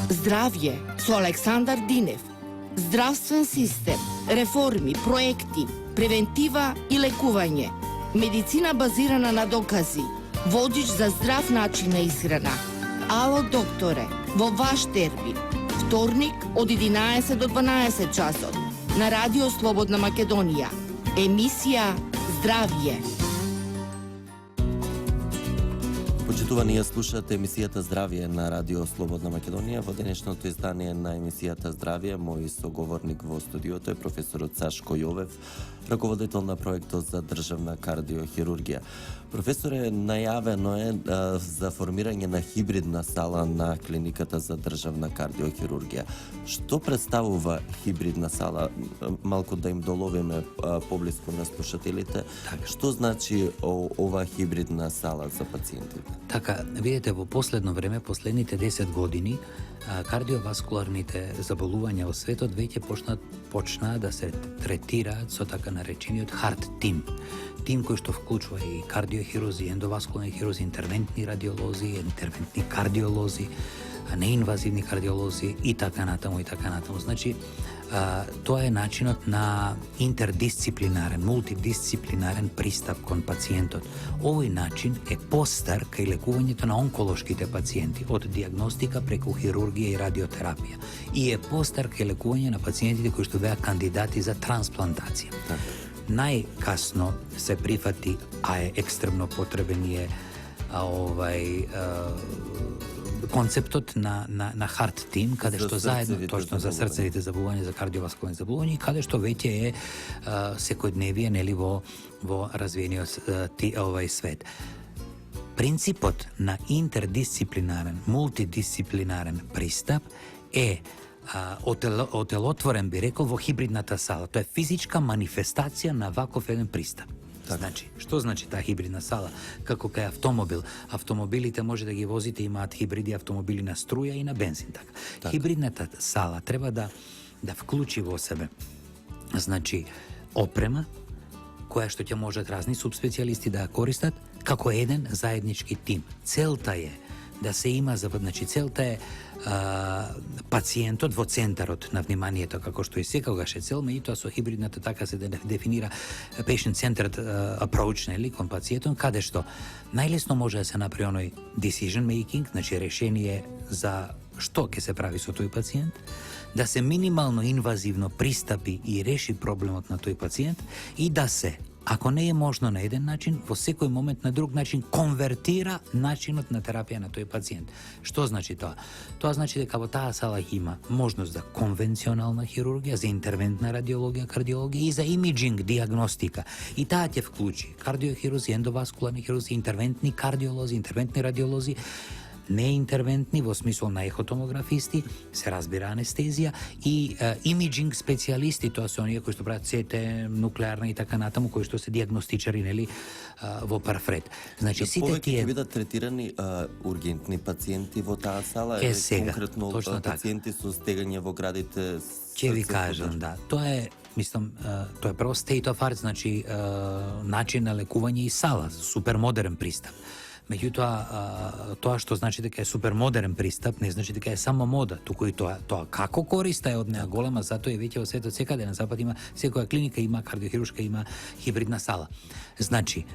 Zdravje со Александар Динев. Здравствен систем, реформи, проекти, превентива и лекување. Медицина базирана на докази. Водич за здрав начин на исхрана. Ало докторе, во ваш термин. Вторник од 11 до 12 часот. На Радио Слободна Македонија. Емисија Здравје. Почитувани, ја слушате емисијата Здравје на Радио Слободна Македонија. Во денешното издание на емисијата Здравје, мој соговорник во студиото е професорот Сашко Јовев, раководител на проектот за државна кардиохирургија. Професоре, најавено е за формирање на хибридна сала на клиниката за државна кардиохирургија. Што представува хибридна сала? Малку да им доловиме поблиску на слушателите. Што значи ова хибридна сала за пациентите? Така, видите, во последно време, последните 10 години, кардиоваскуларните заболувања во светот веќе почнаа да се третираат со така наречениот HEART тим. Тим кој што вклучува и кардиохирузи, ендоваскуларни хирузи, интервентни радиолози, интервентни кардиолози, неинвазивни кардиолози и така натаму и така натаму. Значи, тоа е начинот на интердисциплинарен, мултидисциплинарен пристап кон пациентот. Овој начин е постар кај лекувањето на онколошките пациенти, од диагностика преку хирургија и радиотерапија. И е постар кај лекување на пациентите кои што беа кандидати за трансплантација. Најкасно се прифати, а е екстремно потребен е концептот на HEART тим, каде што заедно точно за срцевите заболувања, за кардиоваскуларни заболувања, и каде што веќе е секојдневие, нели, во развиениот свет. Принципот на интердисциплинарен, мултидисциплинарен пристап е отелотворен, би рекол, во хибридната сала. Тоа е физичка манифестација на ваков еден пристап. Значи, што значи таа хибридна сала? Како кај автомобил. Автомобилите може да ги возите, имаат хибриди автомобили на струја и на бензин. Така. Хибридната сала треба да вклучи во себе, значи, опрема, која што ќе можат разни субспецијалисти да ја користат, како еден заеднички тим. Целта е да се има, значи, целта е пациентот во центарот на вниманието, како што и секогаш е цел, меѓутоа со хибридната така се дефинира patient-centered approach, нели, кон пациентот, каде што најлесно може да се направи оној decision making, значи решение за што ќе се прави со тој пациент, да се минимално инвазивно пристапи и реши проблемот на тој пациент и да се, ако не е можно на еден начин, во секој момент на друг начин конвертира начинот на терапија на тој пациент. Што значи тоа? Тоа значи дека во таа сала има можност за конвенционална хирургија, за интервентна радиологија, кардиологија и за имиджинг, диагностика. И таа ќе вклучи кардиохирузи, ендоваскуларни хирузи, интервентни кардиолози, интервентни радиолози, неинтервентни во смисол на ехотомографисти, се разбира анестезија, и имиджинг специјалисти, тоа се оние кои што прават СТ, нуклеарна и така натаму, кои што се диагностичари, нели, во парфред. Значи сите тие ќе бидат третирани ургентни пациенти во таа сала, конкретно пациенти со стегање во градите. Ќе ви кажам, да. Тоа е, мислам, тоа е прво state of art, значи начин на лекување и сала, супер модерен пристап. Меѓутоа, тоа што значи дека е супер модерен пристап, не значи дека е само мода, туку и тоа како користа е од неа голема, затоа и веќе во светот секаде на запад има, секоја клиника има кардиохируршка, има хибридна сала. Значи,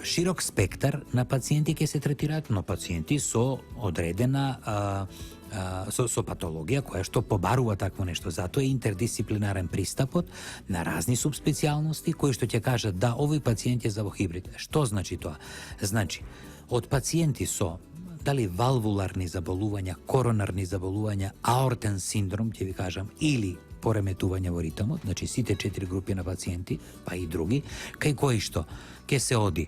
широк спектар на пациенти ќе се третираат, но пациенти со одредена со патологија која што побарува такво нешто. Затоа е интердисциплинарен пристапот на разни субспецијалности кои што ќе кажат да, овој пациент е за во хибрид. Што значи тоа? Значи, од пациенти со дали валвуларни заболувања, коронарни заболувања, аортен синдром, ќе ви кажам, или пореметување во ритмот, значи сите 4 групи на пациенти, па и други, кај кои што ќе се оди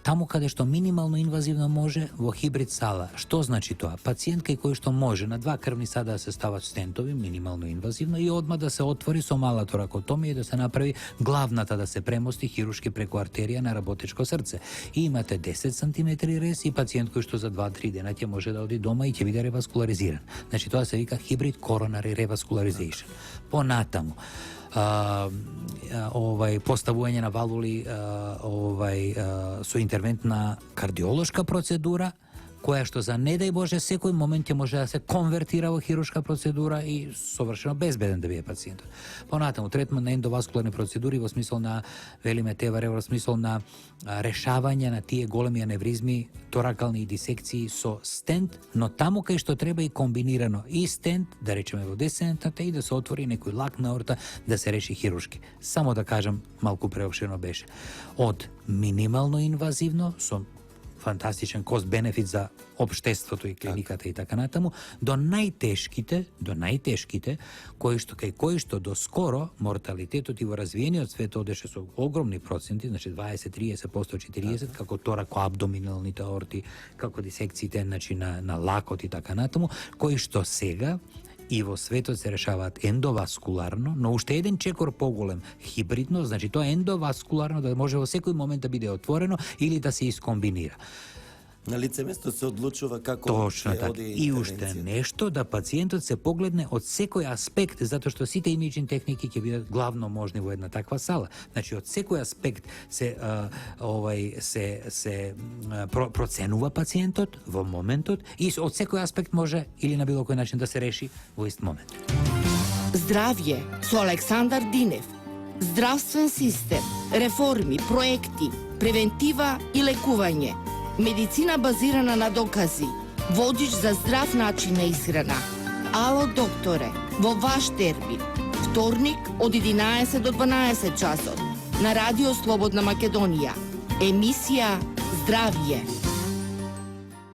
таму каде што минимално инвазивно може во хибрид сала. Што значи тоа? Пациент кај кој што може на 2 крвни сада да се стават стентови, минимално инвазивно, и одма да се отвори со мала торакотомија и да се направи главната, да се премости хируршки преку артерија на работечко срце. И имате 10 см рез и пациент кој што за 2-3 дена ќе може да оди дома и ќе биде реваскуларизиран. Значи тоа се вика хибрид коронari revascularization. Понатаму, поставување на валвули со интервентна кардиолошка процедура, која што за не дај Боже секој момент ќе може да се конвертира во хируршка процедура и совршено безбеден да биде пациентот. Понатаму третман на ендоваскуларни процедури во смисол на велиме ТВР, во смисол на решавање на тие големи аневризми, торакални дисекции со стент, но таму кај што треба и комбинирано и стент, да речеме во десентната, и да се отвори некој лак на орта да се реши хируршки. Само да кажам, малку преопширно беше. Од минимално инвазивно со фантастичен кост-бенефит за општеството и клиниката и така натаму, до најтешките, кои што доскоро морталитетот и во развиениот свет одеше со огромни проценти, значи 20-30%, 40%, како торако-абдоминалните аорти, како дисекциите значи, на лакот и така натаму, кои што сега и во светот се решаваат ендоваскуларно, но уште еден чекор поголем, хибридно, значи тоа ендоваскуларно да може во секој момент да биде отворено или да се искомбинира. На лице место се одлучува како Точно ќе така. оди И уште интервенцијата. нешто да пациентот се погледне од секој аспект, затоа што сите имиджинг техники ќе бидат главно можни во една таква сала. Значи од секој аспект се проценува пациентот во моментот и од секој аспект може или на било кој начин да се реши во ист момент. Здравје со Александар Динев. Здравствен систем, реформи, проекти, превентива и лекување. Медицина базирана на докази. Водич за здрав начин на исхрана. Ало докторе, во ваш термин. Вторник од 11 до 12 часот. На Радио Слободна Македонија. Емисија Здравје.